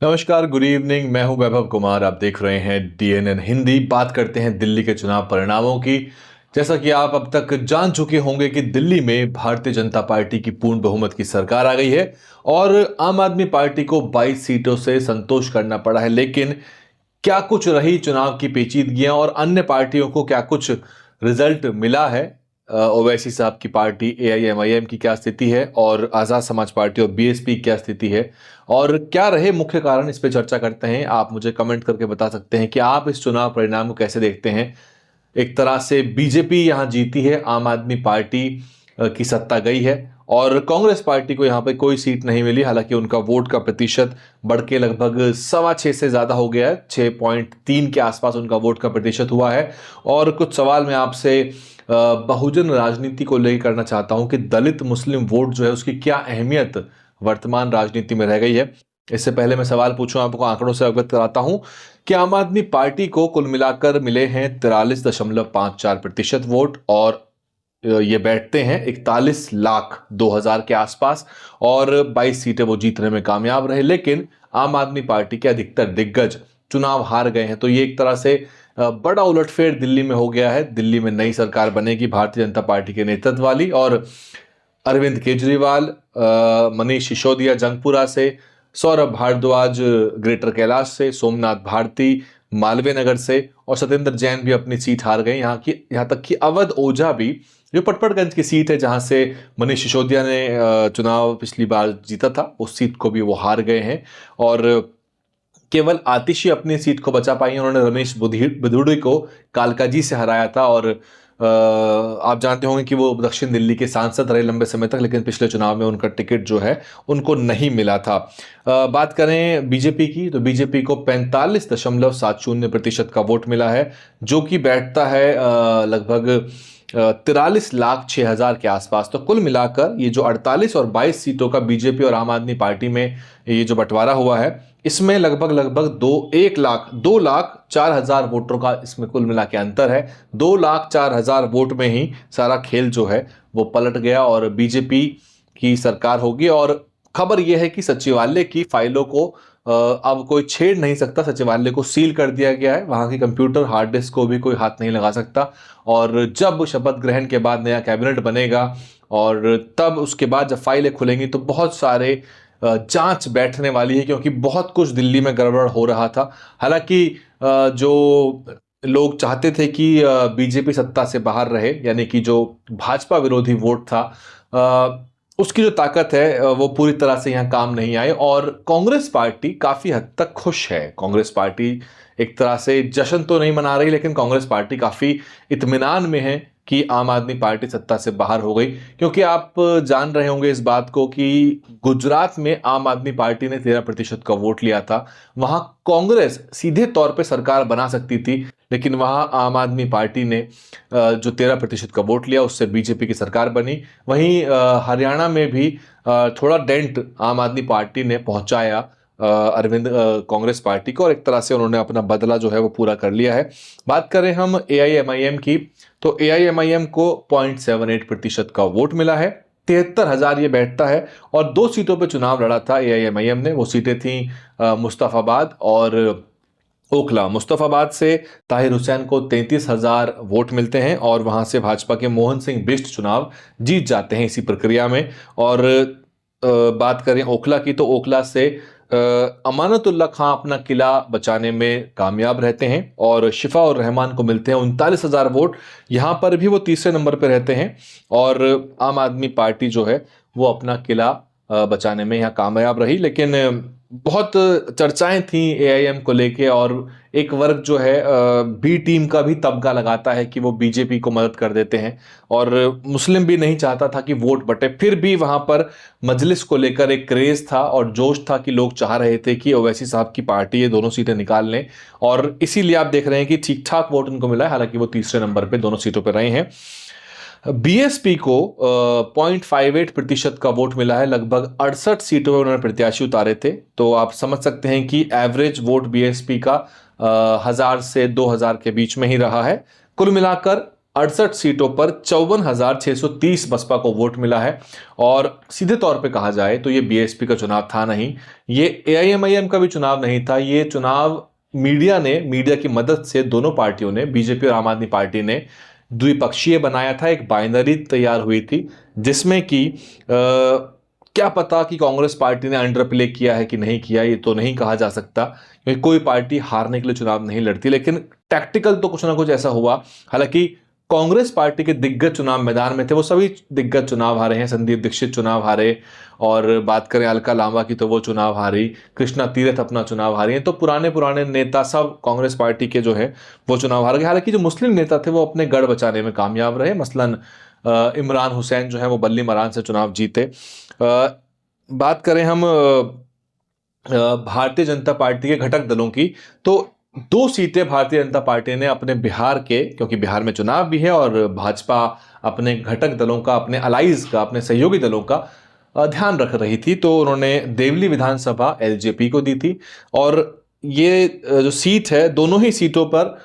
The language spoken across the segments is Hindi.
नमस्कार, गुड इवनिंग। मैं हूं वैभव कुमार। आप देख रहे हैं डीएनएन हिंदी। बात करते हैं दिल्ली के चुनाव परिणामों की। जैसा कि आप अब तक जान चुके होंगे कि दिल्ली में भारतीय जनता पार्टी की पूर्ण बहुमत की सरकार आ गई है और आम आदमी पार्टी को 22 सीटों से संतोष करना पड़ा है। लेकिन क्या कुछ रही चुनाव की पेचीदगियां और अन्य पार्टियों को क्या कुछ रिजल्ट मिला है? ओवैसी साहब की पार्टी एआईएमआईएम की क्या स्थिति है और आज़ाद समाज पार्टी और बीएसपी की क्या स्थिति है और क्या रहे मुख्य कारण, इस पे चर्चा करते हैं। आप मुझे कमेंट करके बता सकते हैं कि आप इस चुनाव परिणाम को कैसे देखते हैं। एक तरह से बीजेपी यहां जीती है, आम आदमी पार्टी की सत्ता गई है और कांग्रेस पार्टी को यहां पे कोई सीट नहीं मिली। हालांकि उनका वोट का प्रतिशत बढ़ के लगभग 6.25 से ज्यादा हो गया है, 6.3 के आसपास उनका वोट का प्रतिशत हुआ है। और कुछ सवाल मैं आपसे बहुजन राजनीति को लेकर करना चाहता हूं कि दलित मुस्लिम वोट जो है उसकी क्या अहमियत वर्तमान राजनीति में रह गई है। इससे पहले मैं सवाल पूछूं, आपको आंकड़ों से अवगत कराता हूं कि आम आदमी पार्टी को कुल मिलाकर मिले हैं 43.54% वोट और ये बैठते हैं 41,02,000 के आसपास और 22 सीटें वो जीतने में कामयाब रहे। लेकिन आम आदमी पार्टी के अधिकतर दिग्गज चुनाव हार गए हैं। तो ये एक तरह से बड़ा उलटफेर दिल्ली में हो गया है। दिल्ली में नई सरकार बनेगी भारतीय जनता पार्टी के नेतृत्व वाली और अरविंद केजरीवाल, मनीष सिसोदिया जंगपुरा से, सौरभ भारद्वाज ग्रेटर कैलाश से, सोमनाथ भारती मालवीय नगर से और सत्येंद्र जैन भी अपनी सीट हार गए। यहाँ तक कि अवध ओझा भी, जो पटपड़गंज की सीट है जहां से मनीष सिसोदिया ने चुनाव पिछली बार जीता था, उस सीट को भी वो हार गए हैं। और केवल आतिशी अपनी सीट को बचा पाई हैं। उन्होंने रमेश बुधुड़ी को कालकाजी से हराया था और आप जानते होंगे कि वो दक्षिण दिल्ली के सांसद रहे लंबे समय तक, लेकिन पिछले चुनाव में उनका टिकट जो है उनको नहीं मिला था। बात करें बीजेपी की तो बीजेपी को 45.70% का वोट मिला है, जो कि बैठता है लगभग 43,06,000 के आसपास। तो कुल मिलाकर ये जो 48 और 22 सीटों का बीजेपी और आम आदमी पार्टी में ये जो बंटवारा हुआ है, इसमें लगभग 2,04,000 वोटरों का इसमें कुल मिला के अंतर है। 2,04,000 वोट में ही सारा खेल जो है वो पलट गया और बीजेपी की सरकार होगी। और खबर यह है कि सचिवालय की फाइलों को अब कोई छेड़ नहीं सकता। सचिवालय को सील कर दिया गया है, वहां की कंप्यूटर हार्ड डिस्क को भी कोई हाथ नहीं लगा सकता। और जब शपथ ग्रहण के बाद नया कैबिनेट बनेगा और तब उसके बाद जब फाइलें खुलेंगी तो बहुत सारे जांच बैठने वाली है, क्योंकि बहुत कुछ दिल्ली में गड़बड़ हो रहा था। हालांकि जो लोग चाहते थे कि बीजेपी सत्ता से बाहर रहे, यानी कि जो भाजपा विरोधी वोट था, उसकी जो ताकत है वो पूरी तरह से यहाँ काम नहीं आई और कांग्रेस पार्टी काफी हद तक खुश है। कांग्रेस पार्टी एक तरह से जश्न तो नहीं मना रही, लेकिन कांग्रेस पार्टी काफी इत्मीनान में है कि आम आदमी पार्टी सत्ता से बाहर हो गई। क्योंकि आप जान रहे होंगे इस बात को कि गुजरात में आम आदमी पार्टी ने 13% का वोट लिया था। वहां कांग्रेस सीधे तौर पे सरकार बना सकती थी, लेकिन वहां आम आदमी पार्टी ने जो 13% का वोट लिया उससे बीजेपी की सरकार बनी। वहीं हरियाणा में भी थोड़ा डेंट आम आदमी पार्टी ने पहुंचाया अरविंद कांग्रेस पार्टी को और एक तरह से उन्होंने अपना बदला जो है वो पूरा कर लिया है। बात करें हम एआईएमआईएम की तो एआईएमआईएम को 0.78% का वोट मिला है, 73,000 ये बैठता है और 2 सीटों पे चुनाव लड़ा था एआईएमआईएम ने। वो सीटें थी मुस्तफाबाद और ओखला। मुस्तफाबाद से ताहिर हुसैन को 33,000 वोट मिलते हैं और वहां से भाजपा के मोहन सिंह बिष्ट चुनाव जीत जाते हैं इसी प्रक्रिया में। और बात करें ओखला की तो ओखला से अमानतुल्लाह खां अपना किला बचाने में कामयाब रहते हैं और शिफा और रहमान को मिलते हैं 39,000 वोट। यहां पर भी वो तीसरे नंबर पर रहते हैं और आम आदमी पार्टी जो है वो अपना किला बचाने में यहाँ कामयाब रही। लेकिन बहुत चर्चाएं थी एआईएम को लेके और एक वर्ग जो है बी टीम का भी तबका लगाता है कि वो बीजेपी को मदद कर देते हैं और मुस्लिम भी नहीं चाहता था कि वोट बटे। फिर भी वहां पर मजलिस को लेकर एक क्रेज था और जोश था कि लोग चाह रहे थे कि ओवैसी साहब की पार्टी ये दोनों सीटें निकाल लें और इसीलिए आप देख रहे हैं कि ठीक ठाक वोट उनको मिला है। हालांकि वो तीसरे नंबर पर दोनों सीटों पर रहे हैं। बीएसपी को 0.58% का वोट मिला है, लगभग 68 सीटों में उन्होंने प्रत्याशी उतारे थे। तो आप समझ सकते हैं कि एवरेज वोट बीएसपी का 1,000 से 2,000 के बीच में ही रहा है। कुल मिलाकर 68 सीटों पर 54,630 बसपा को वोट मिला है। और सीधे तौर पे कहा जाए तो ये बीएसपी का चुनाव था नहीं, ये एआईएमआईएम का भी चुनाव नहीं था। ये चुनाव मीडिया की मदद से दोनों पार्टियों ने, बीजेपी और आम आदमी पार्टी ने द्विपक्षीय बनाया था। एक बाइनरी तैयार हुई थी जिसमें कि क्या पता कि कांग्रेस पार्टी ने अंडर प्ले किया है कि नहीं किया, ये तो नहीं कहा जा सकता क्योंकि कोई पार्टी हारने के लिए चुनाव नहीं लड़ती, लेकिन टैक्टिकल तो कुछ ना कुछ ऐसा हुआ। हालांकि कांग्रेस पार्टी के दिग्गज चुनाव मैदान में थे, वो सभी दिग्गज चुनाव हारे हैं। संदीप दीक्षित चुनाव हारे, और बात करें अलका लांबा की तो वो चुनाव हारी, कृष्णा तीरथ अपना चुनाव हारी हैं। तो पुराने पुराने नेता सब कांग्रेस पार्टी के जो है वो चुनाव हार गए। हालांकि जो मुस्लिम नेता थे वो अपने गढ़ बचाने में कामयाब रहे। मसलन इमरान हुसैन जो है वो बल्ली मरान से चुनाव जीते। बात करें हम भारतीय जनता पार्टी के घटक दलों की, तो 2 सीटें भारतीय जनता पार्टी ने अपने बिहार के, क्योंकि बिहार में चुनाव भी है और भाजपा अपने घटक दलों का, अपने अलाइज का, अपने सहयोगी दलों का ध्यान रख रही थी, तो उन्होंने देवली विधानसभा एलजेपी को दी थी। और ये जो सीट है, दोनों ही सीटों पर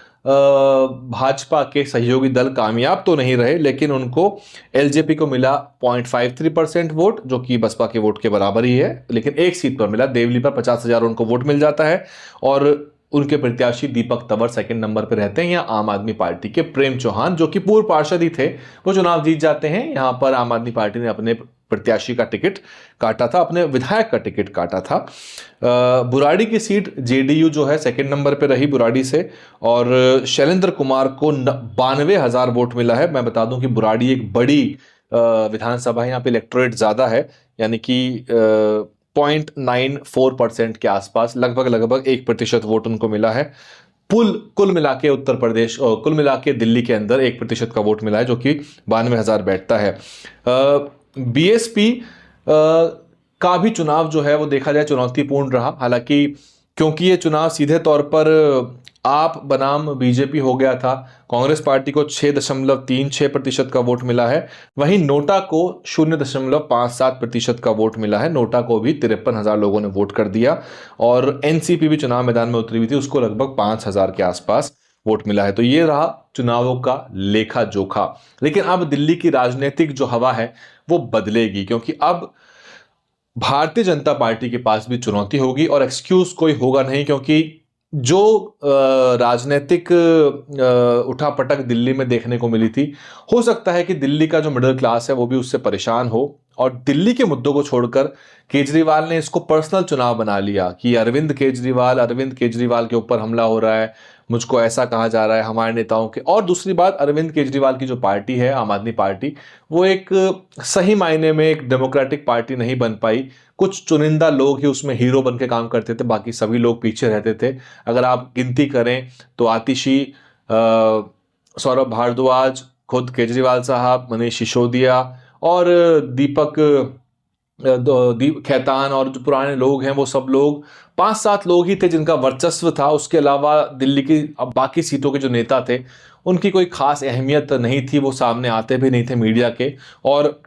भाजपा के सहयोगी दल कामयाब तो नहीं रहे, लेकिन उनको एलजेपी को मिला 0.53% वोट, जो कि बसपा के वोट के बराबर ही है। लेकिन एक सीट पर मिला, देवली पर 50,000 उनको वोट मिल जाता है। और उनके प्रत्याशी दीपक तंवर सेकंड नंबर पर रहते हैं। यहाँ आम आदमी पार्टी के प्रेम चौहान, जो कि पूर्व पार्षद ही थे, वो चुनाव जीत जाते हैं। यहाँ पर आम आदमी पार्टी ने अपने प्रत्याशी का टिकट काटा था, अपने विधायक का टिकट काटा था। बुराड़ी की सीट जेडीयू जो है सेकंड नंबर पे रही बुराड़ी से, और शैलेंद्र कुमार को 92,000 वोट मिला है। मैं बता दूं कि बुराड़ी एक बड़ी विधानसभा है, यहाँ पे इलेक्टोरेट ज़्यादा है, यानी कि 0.94% के आसपास, लगभग 1% वोट उनको मिला है। कुल मिला के उत्तर प्रदेश, कुल मिला के दिल्ली के अंदर 1% का वोट मिला है, जो कि 92,000 बैठता है। बीएसपी का भी चुनाव जो है वो देखा जाए चुनौतीपूर्ण रहा। हालांकि क्योंकि ये चुनाव सीधे तौर पर आप बनाम बीजेपी हो गया था, कांग्रेस पार्टी को 6.36% का वोट मिला है, वहीं नोटा को 0.57% का वोट मिला है। नोटा को भी 53,000 लोगों ने वोट कर दिया, और एनसीपी भी चुनाव मैदान में उतरी हुई थी, उसको लगभग 5,000 के आसपास वोट मिला है। तो ये रहा चुनावों का लेखा जोखा। लेकिन अब दिल्ली की राजनीतिक जो हवा है वो बदलेगी, क्योंकि अब भारतीय जनता पार्टी के पास भी चुनौती होगी और एक्सक्यूज कोई होगा नहीं, क्योंकि जो राजनीतिक उठापटक दिल्ली में देखने को मिली थी, हो सकता है कि दिल्ली का जो मिडिल क्लास है वो भी उससे परेशान हो, और दिल्ली के मुद्दों को छोड़कर केजरीवाल ने इसको पर्सनल चुनाव बना लिया कि अरविंद केजरीवाल के ऊपर हमला हो रहा है, मुझको ऐसा कहा जा रहा है हमारे नेताओं के। और दूसरी बात, अरविंद केजरीवाल की जो पार्टी है आम आदमी पार्टी, वो एक सही मायने में एक डेमोक्रेटिक पार्टी नहीं बन पाई। कुछ चुनिंदा लोग ही उसमें हीरो बन के काम करते थे, बाकी सभी लोग पीछे रहते थे। अगर आप गिनती करें तो आतिशी, सौरभ भारद्वाज, खुद केजरीवाल साहब, मनीष सिसोदिया और दीपक खैतान और जो पुराने लोग हैं वो सब लोग 5-7 लोग ही थे जिनका वर्चस्व था। उसके अलावा दिल्ली की अब बाकी सीटों के जो नेता थे उनकी कोई खास अहमियत नहीं थी, वो सामने आते भी नहीं थे मीडिया के। और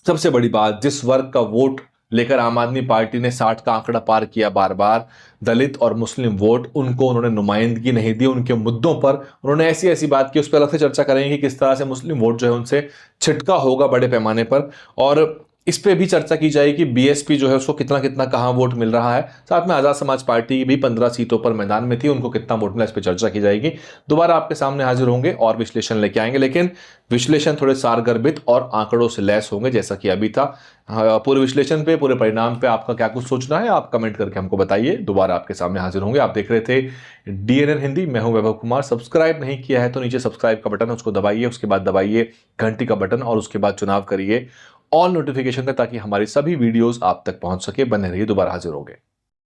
सबसे बड़ी बात, जिस वर्ग का वोट लेकर आम आदमी पार्टी ने 60 का आंकड़ा पार किया बार बार, दलित और मुस्लिम वोट, उनको उन्होंने नुमाइंदगी नहीं दी। उनके मुद्दों पर उन्होंने ऐसी ऐसी बात की, उस पर अलग से चर्चा करेंगे कि किस तरह से मुस्लिम वोट जो है उनसे छिटका होगा बड़े पैमाने पर। और इस पे भी चर्चा की जाएगी कि बीएसपी जो है उसको कितना कितना कहाँ वोट मिल रहा है। साथ में आज़ाद समाज पार्टी भी 15 सीटों पर मैदान में थी, उनको कितना वोट मिला, इस पे चर्चा की जाएगी। दोबारा आपके सामने हाजिर होंगे और विश्लेषण लेके आएंगे, लेकिन विश्लेषण थोड़े सारगर्भित और आंकड़ों से लैस होंगे जैसा कि अभी था। पूरे विश्लेषण पे, पूरे परिणाम पे आपका क्या कुछ सोचना है आप कमेंट करके हमको बताइए। दोबारा आपके सामने हाजिर होंगे। आप देख रहे थे डीएनएन हिंदी, मैं हूं वैभव कुमार। सब्सक्राइब नहीं किया है तो नीचे सब्सक्राइब का बटन है, उसको दबाइए, उसके बाद दबाइए घंटी का बटन, और उसके बाद चुनाव करिए ऑल नोटिफिकेशन पे, ताकि हमारी सभी वीडियोस आप तक पहुंच सके। बने रहिए, दोबारा हाजिर होंगे।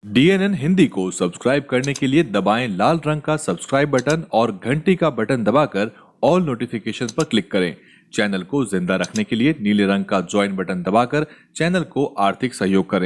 डीएनएन हिंदी को सब्सक्राइब करने के लिए दबाएं लाल रंग का सब्सक्राइब बटन और घंटी का बटन दबाकर ऑल नोटिफिकेशन पर क्लिक करें। चैनल को जिंदा रखने के लिए नीले रंग का ज्वाइन बटन दबाकर चैनल को आर्थिक सहयोग करें।